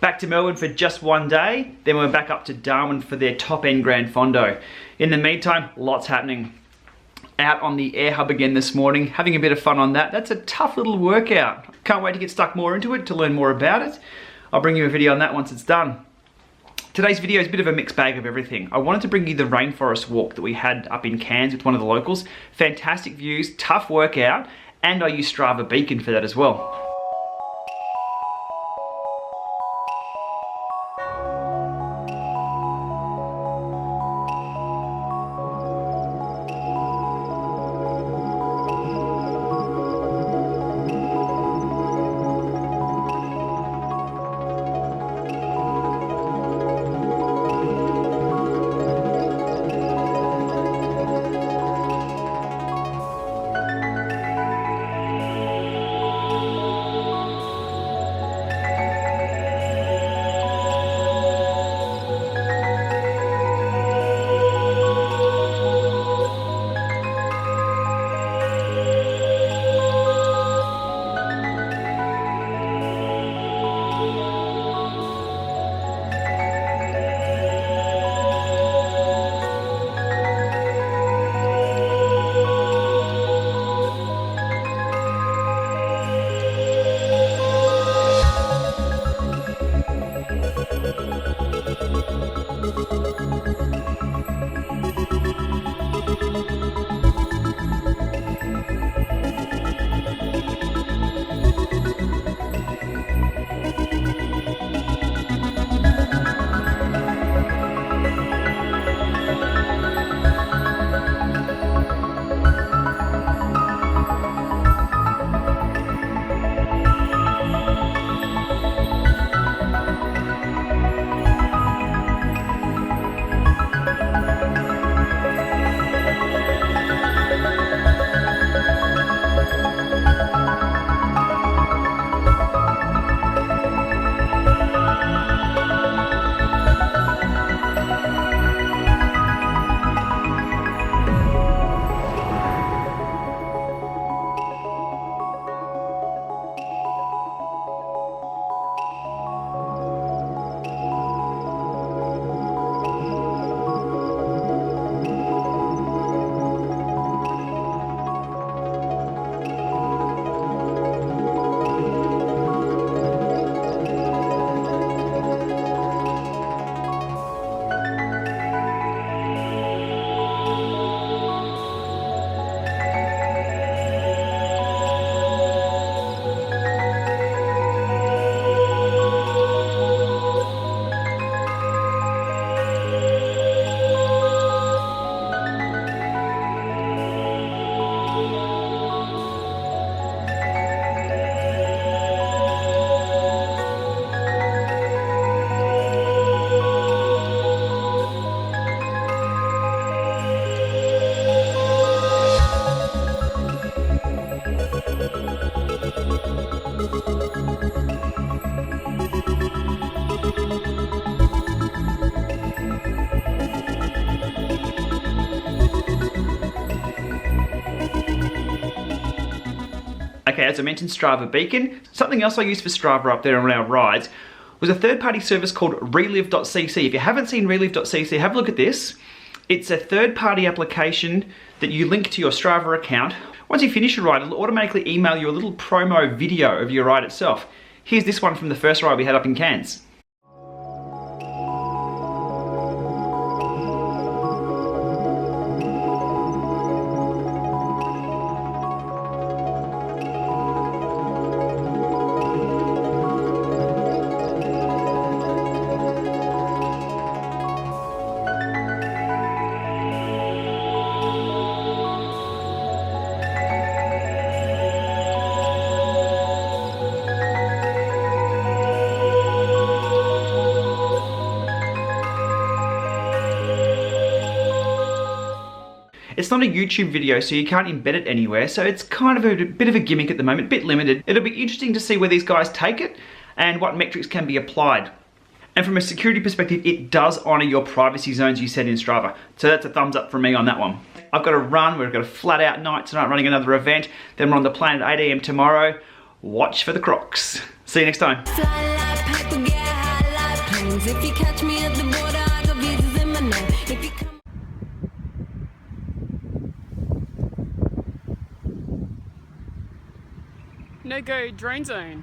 Back to Melbourne for just one day, then we're back up to Darwin for their top end Grand Fondo. In the meantime, lots happening. Out on the air hub again this morning, having a bit of fun on that. That's a tough little workout. Can't wait to get stuck more into it, to learn more about it. I'll bring you a video on that once it's done. Today's video is a bit of a mixed bag of everything. I wanted to bring you the Rainforest walk that we had up in Cairns with one of the locals. Fantastic views, tough workout, and I used Strava Beacon for that as well. Okay, as I mentioned, Strava Beacon. Something else I used for Strava up there on our rides was a third-party service called Relive.Cc. If you haven't seen Relive.Cc, have a look at this. It's a third-party application that you link to your Strava account. Once you finish your ride, it'll automatically email you a little promo video of your ride itself. Here's this one from the first ride we had up in Cairns. It's not a YouTube video, so you can't embed it anywhere, so it's kind of a bit of a gimmick at the moment, a bit limited. It'll be interesting to see where these guys take it and what metrics can be applied. And from a security perspective, it does honor your privacy zones you set in Strava. So that's a thumbs up from me on that one. I've got to run, we've got a flat out night tonight running another event, then we're on the plane at 8 AM tomorrow. Watch for the crocs. See you next time. Cause if you catch me at the border, I got visas in my name. If you come No go drone zone.